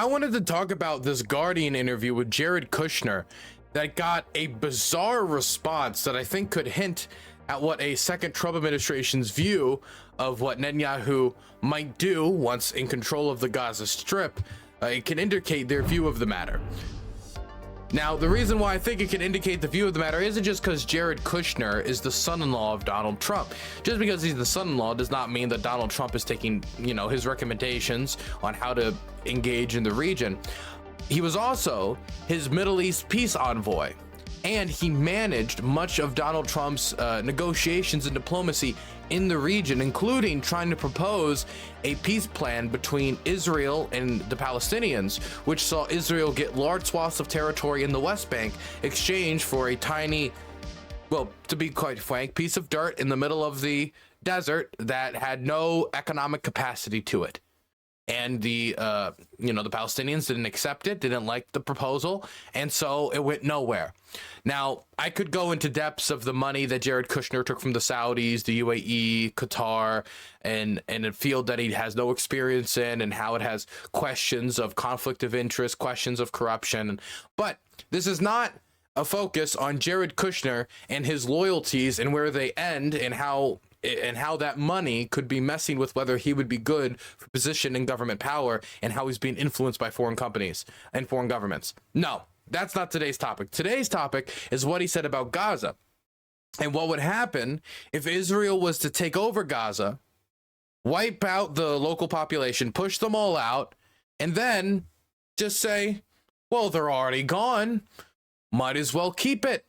I wanted to talk about this Guardian interview with Jared Kushner that got a bizarre response that I think could hint at what a second Trump administration's view of what Netanyahu might do once in control of the Gaza Strip. It can indicate their view of the matter. Now, the reason why I think it can indicate the view of the matter isn't just because Jared Kushner is the son-in-law of Donald Trump. Just because he's the son-in-law does not mean that Donald Trump is taking, his recommendations on how to engage in the region. He was also his Middle East peace envoy, and he managed much of Donald Trump's negotiations and diplomacy in the region, including trying to propose a peace plan between Israel and the Palestinians, which saw Israel get large swaths of territory in the West Bank, exchanged for a tiny, well, to be quite frank, piece of dirt in the middle of the desert that had no economic capacity to it. And the Palestinians didn't accept it, didn't like the proposal, and so it went nowhere. Now, I could go into depths of the money that Jared Kushner took from the Saudis, the UAE, Qatar, and a field that he has no experience in, and how it has questions of conflict of interest, questions of corruption. But this is not a focus on Jared Kushner and his loyalties and where they end, and how that money could be messing with whether he would be good for position in government power, and how he's being influenced by foreign companies and foreign governments. No, that's not today's topic. Today's topic is what he said about Gaza and what would happen if Israel was to take over Gaza, wipe out the local population, push them all out, and then just say, well, they're already gone, might as well keep it.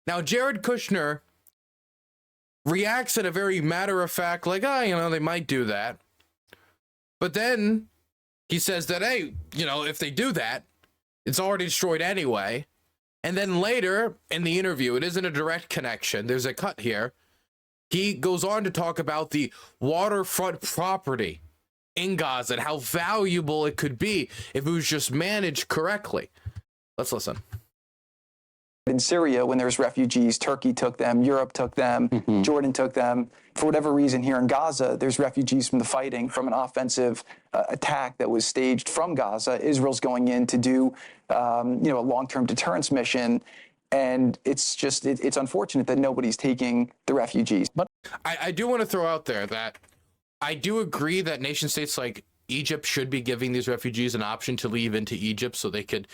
Now, Jared Kushner reacts in a very matter-of-fact, like, they might do that. But then he says that, hey, if they do that, it's already destroyed anyway. And then later in the interview, it isn't a direct connection, there's a cut here, he goes on to talk about the waterfront property in Gaza and how valuable it could be if it was just managed correctly. Let's listen. In Syria, when there's refugees, Turkey took them, Europe took them, Jordan took them. For whatever reason, here in Gaza, there's refugees from the fighting, from an offensive attack that was staged from Gaza. Israel's going in to do, a long-term deterrence mission. And it's just, it's unfortunate that nobody's taking the refugees. But I do want to throw out there that I do agree that nation states like Egypt should be giving these refugees an option to leave into Egypt so they could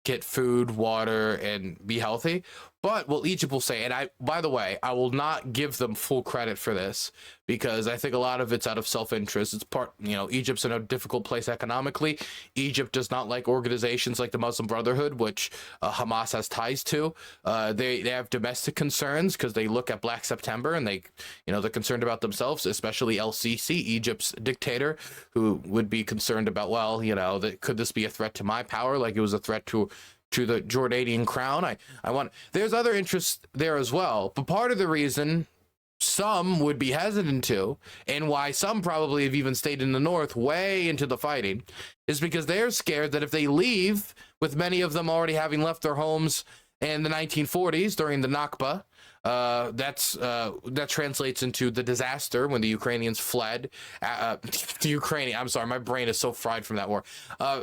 get food, water, and be healthy. But what Egypt will say, and by the way, I will not give them full credit for this, because I think a lot of it's out of self-interest. It's part, Egypt's in a difficult place economically. Egypt does not like organizations like the Muslim Brotherhood, which Hamas has ties to. They have domestic concerns because they look at Black September and they're concerned about themselves, especially El-Sisi, Egypt's dictator, who would be concerned about, could this be a threat to my power like it was a threat to the Jordanian crown? There's other interests there as well, but part of the reason some would be hesitant to, and why some probably have even stayed in the north way into the fighting, is because they're scared that if they leave, with many of them already having left their homes in the 1940s during the Nakba, that translates into the disaster when the Ukrainians fled. I'm sorry, my brain is so fried from that war.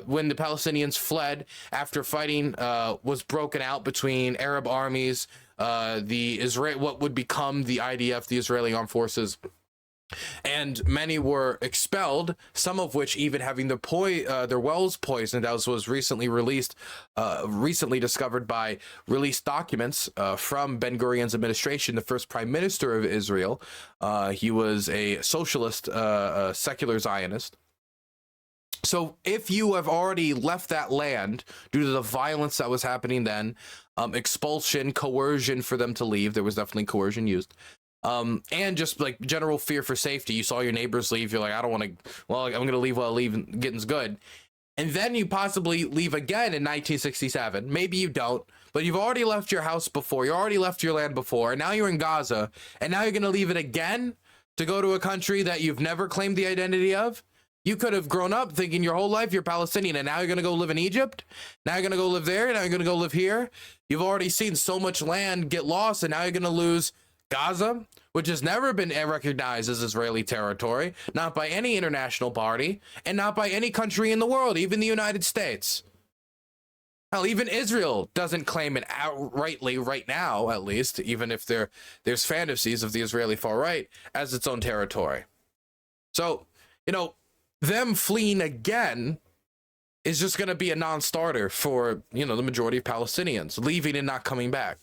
When the Palestinians fled after fighting was broken out between Arab armies, what would become the IDF, the Israeli Armed Forces, and many were expelled, some of which even having their wells poisoned, as was recently discovered by released documents from Ben-Gurion's administration, the first prime minister of Israel. He was a socialist, secular Zionist. So if you have already left that land due to the violence that was happening then, expulsion, coercion for them to leave, there was definitely coercion used, and just like general fear for safety. You saw your neighbors leave, you're like, I don't want to, I'm going to leave while I leave and getting's good. And then you possibly leave again in 1967. Maybe you don't, but you've already left your house before, you already left your land before, and now you're in Gaza, and now you're going to leave it again to go to a country that you've never claimed the identity of. You could have grown up thinking your whole life you're Palestinian, and now you're going to go live in Egypt. Now you're going to go live there. Now you're going to go live here. You've already seen so much land get lost, and now you're going to lose Gaza, which has never been recognized as Israeli territory, not by any international body, and not by any country in the world, even the United States. Hell, even Israel doesn't claim it outrightly right now, at least, even if there's fantasies of the Israeli far right as its own territory. So, them fleeing again is just going to be a non-starter for, the majority of Palestinians, leaving and not coming back.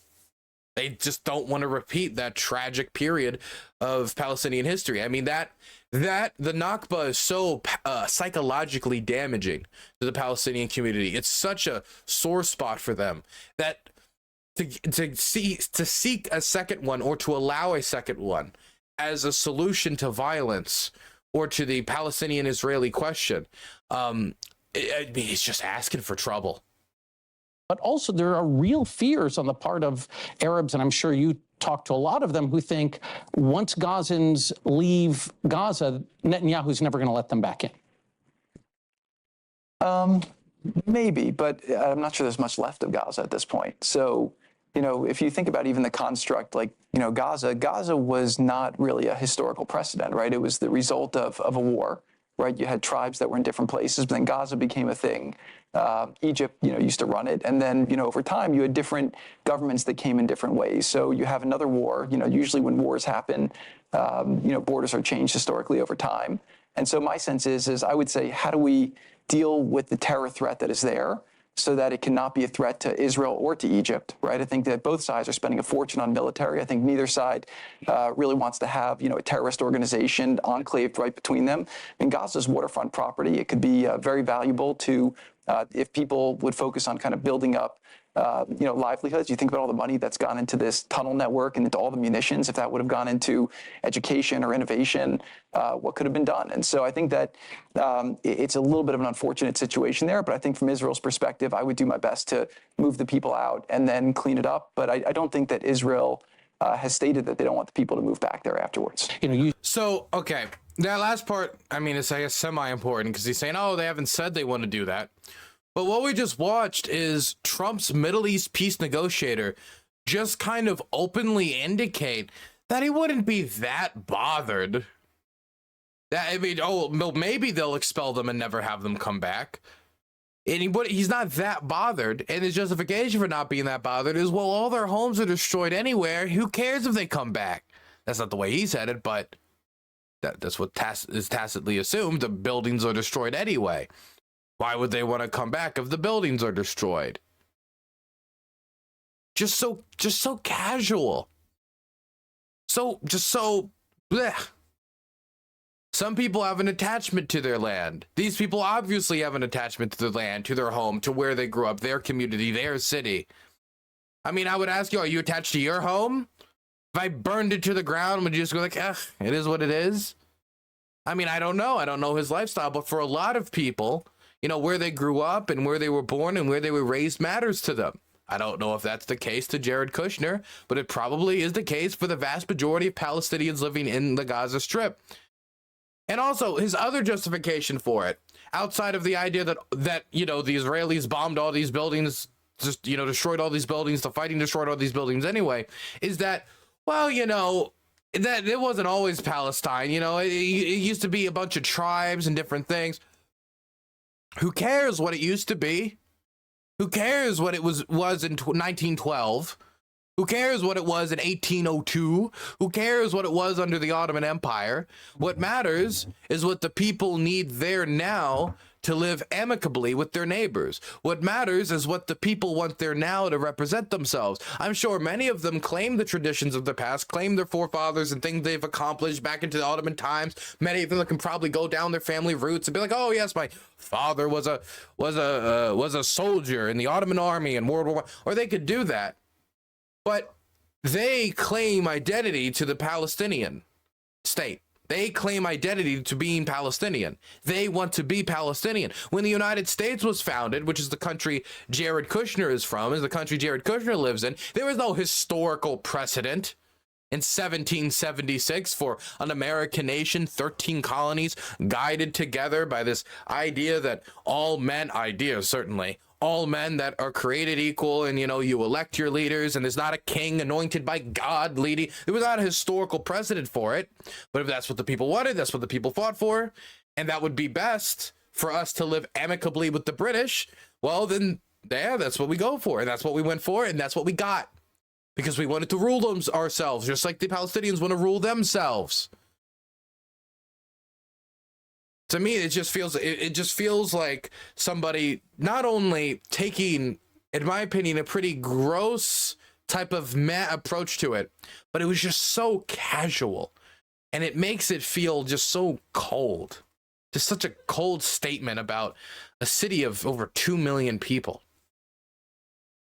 They just don't want to repeat that tragic period of Palestinian history. I mean, the Nakba is so psychologically damaging to the Palestinian community. It's such a sore spot for them that to seek a second one, or to allow a second one as a solution to violence or to the Palestinian-Israeli question, it's just asking for trouble. But also there are real fears on the part of Arabs, and I'm sure you talk to a lot of them, who think once Gazans leave Gaza, Netanyahu's never going to let them back in. Maybe, but I'm not sure there's much left of Gaza at this point. So, if you think about even the construct, like, Gaza was not really a historical precedent, right? It was the result of a war, right? You had tribes that were in different places, but then Gaza became a thing. Egypt, used to run it. And then, over time, you had different governments that came in different ways. So you have another war, usually when wars happen, borders are changed historically over time. And so my sense is I would say, how do we deal with the terror threat that is there so that it cannot be a threat to Israel or to Egypt, right? I think that both sides are spending a fortune on military. I think neither side really wants to have, a terrorist organization enclaved right between them. And Gaza's waterfront property, it could be very valuable to, if people would focus on kind of building up, livelihoods. You think about all the money that's gone into this tunnel network and into all the munitions. If that would have gone into education or innovation, what could have been done? And so I think that it's a little bit of an unfortunate situation there. But I think from Israel's perspective, I would do my best to move the people out and then clean it up. But I don't think that Israel has stated that they don't want the people to move back there afterwards. So, okay, that last part, I mean, it's, I guess, semi-important because he's saying, oh, they haven't said they want to do that. But what we just watched is Trump's Middle East peace negotiator just kind of openly indicate that he wouldn't be that bothered. Maybe they'll expel them and never have them come back. And he's not that bothered. And his justification for not being that bothered is, well, all their homes are destroyed anywhere. Who cares if they come back? That's not the way he said it, but that's what is tacitly assumed. The buildings are destroyed anyway. Why would they want to come back if the buildings are destroyed? Just so casual. So bleh. Some people have an attachment to their land. These people obviously have an attachment to their land, to their home, to where they grew up, their community, their city. I mean, I would ask you, are you attached to your home? If I burned it to the ground, would you just go like, it is what it is? I mean, I don't know. I don't know his lifestyle, but for a lot of people, where they grew up and where they were born and where they were raised matters to them. I don't know if that's the case to Jared Kushner, but it probably is the case for the vast majority of Palestinians living in the Gaza Strip. And also his other justification for it, outside of the idea that the Israelis bombed all these buildings, just, destroyed all these buildings, the fighting destroyed all these buildings anyway, is that, well, that it wasn't always Palestine. It used to be a bunch of tribes and different things. Who cares what it used to be? Who cares what it was in 1912? Who cares what it was in 1802? Who cares what it was under the Ottoman Empire? What matters is what the people need there now to live amicably with their neighbors. What matters is what the people want there now to represent themselves. I'm sure many of them claim the traditions of the past, claim their forefathers and things they've accomplished back into the Ottoman times. Many of them can probably go down their family roots and be like, oh yes, my father was a soldier in the Ottoman army in World War I. Or they could do that. But they claim identity to the Palestinian state. They claim identity to being Palestinian. They want to be Palestinian. When the United States was founded, which is the country Jared Kushner is from, is the country Jared Kushner lives in, there was no historical precedent in 1776 for an American nation, 13 colonies, guided together by this idea that all men, certainly, all men that are created equal, and, you know, you elect your leaders, and there's not a king anointed by God leading. There was not a historical precedent for it, but if that's what the people wanted, that's what the people fought for, and that would be best for us to live amicably with the British, well, then, yeah, that's what we go for, and that's what we went for, and that's what we got, because we wanted to rule them ourselves, just like the Palestinians want to rule themselves. To me, it just feels like somebody not only taking, in my opinion, a pretty gross type of approach to it, but it was just so casual, and it makes it feel just so cold. Just such a cold statement about a city of over 2 million people.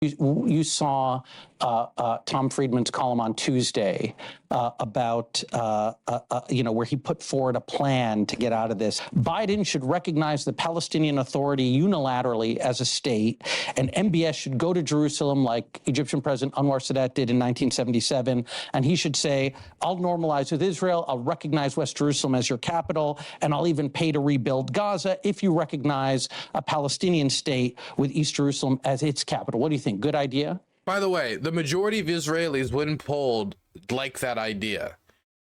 You saw Tom Friedman's column on Tuesday about, where he put forward a plan to get out of this. Biden should recognize the Palestinian Authority unilaterally as a state, and MBS should go to Jerusalem like Egyptian President Anwar Sadat did in 1977, and he should say, I'll normalize with Israel, I'll recognize West Jerusalem as your capital, and I'll even pay to rebuild Gaza if you recognize a Palestinian state with East Jerusalem as its capital. What do you think? Good idea? By the way, the majority of Israelis, when polled, like that idea.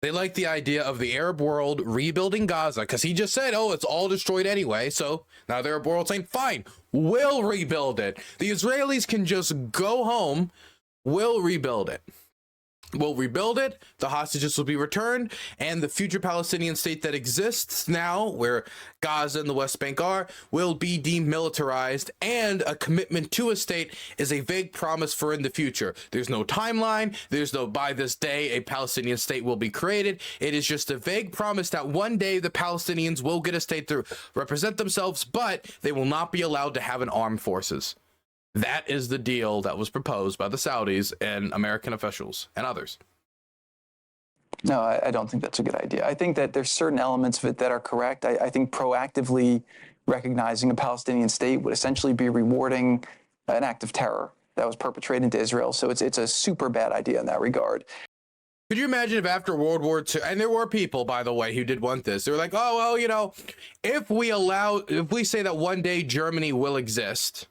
They like the idea of the Arab world rebuilding Gaza, because he just said, oh, it's all destroyed anyway. So now the Arab world saying, fine, we'll rebuild it. The Israelis can just go home, we'll rebuild it. We'll rebuild it, the hostages will be returned, and the future Palestinian state that exists now, where Gaza and the West Bank are, will be demilitarized, and a commitment to a state is a vague promise for in the future. There's no timeline, there's no by this day a Palestinian state will be created. It is just a vague promise that one day the Palestinians will get a state to represent themselves, but they will not be allowed to have an armed forces. That is the deal that was proposed by the Saudis and American officials and others. No, I don't think that's a good idea. I think that there's certain elements of it that are correct. I think proactively recognizing a Palestinian state would essentially be rewarding an act of terror that was perpetrated into Israel. So it's a super bad idea in that regard. Could you imagine if after World War II, and there were people, by the way, who did want this, they were like, oh, well, you know, if we say that one day Germany will exist,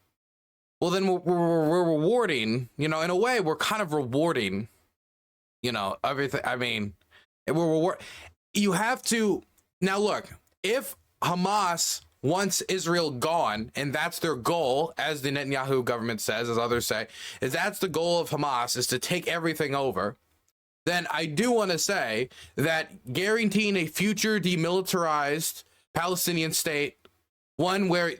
well, then we're rewarding, you know, in a way, we're kind of rewarding, you know, everything. I mean, you have to, now look, if Hamas wants Israel gone, and that's their goal, as the Netanyahu government says, as others say, is that's the goal of Hamas, is to take everything over, then I do want to say that guaranteeing a future demilitarized Palestinian state, one where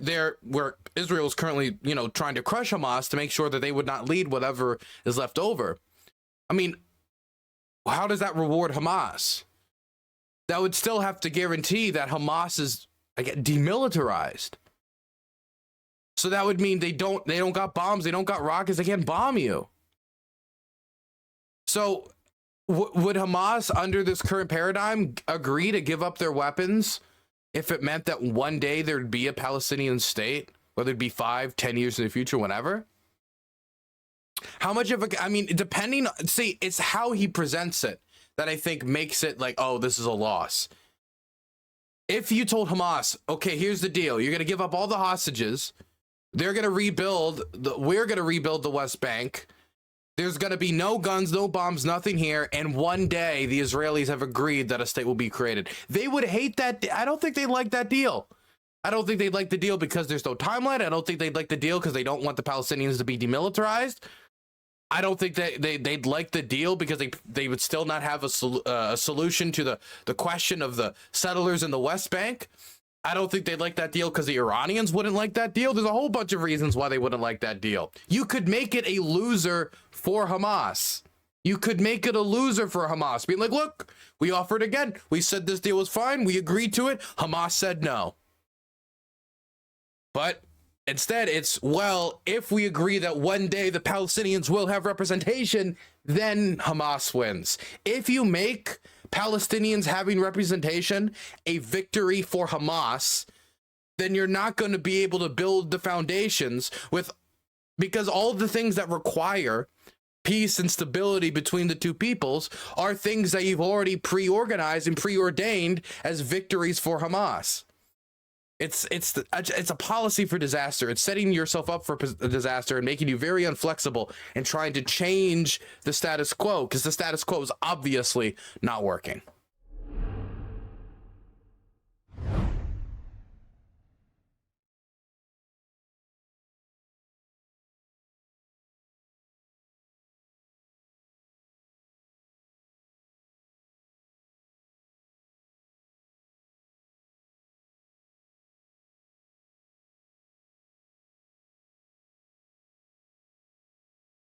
Israel is currently, you know, trying to crush Hamas to make sure that they would not lead whatever is left over. I mean, how does that reward Hamas? That would still have to guarantee that Hamas is, again, demilitarized. So that would mean they don't got bombs, they don't got rockets, they can't bomb you. So would Hamas, under this current paradigm, agree to give up their weapons if it meant that one day there'd be a Palestinian state, whether it be 5, 10 years in the future, whenever? How much of a, I mean, depending, see, it's how he presents it that I think makes it like, oh, this is a loss. If you told Hamas, okay, here's the deal, you're going to give up all the hostages, they're going to rebuild, we're going to rebuild the West Bank, there's going to be no guns, no bombs, nothing here, and one day the Israelis have agreed that a state will be created. They would hate that. I don't think they'd like that deal. I don't think they'd like the deal because there's no timeline. I don't think they'd like the deal because they don't want the Palestinians to be demilitarized. I don't think that they'd like the deal because they would still not have a solution to the question of the settlers in the West Bank. I don't think they'd like that deal because the Iranians wouldn't like that deal. There's a whole bunch of reasons why they wouldn't like that deal. You could make it a loser for Hamas. You could make it a loser for Hamas. Being like, look, we offered again. We said this deal was fine. We agreed to it. Hamas said no. But instead, it's, well, if we agree that one day the Palestinians will have representation, then Hamas wins. If you make Palestinians having representation a victory for Hamas, then you're not going to be able to build the foundations because all the things that require peace and stability between the two peoples are things that you've already pre-organized and preordained as victories for Hamas. It's a policy for disaster. It's setting yourself up for a disaster and making you very inflexible and trying to change the status quo, because the status quo is obviously not working.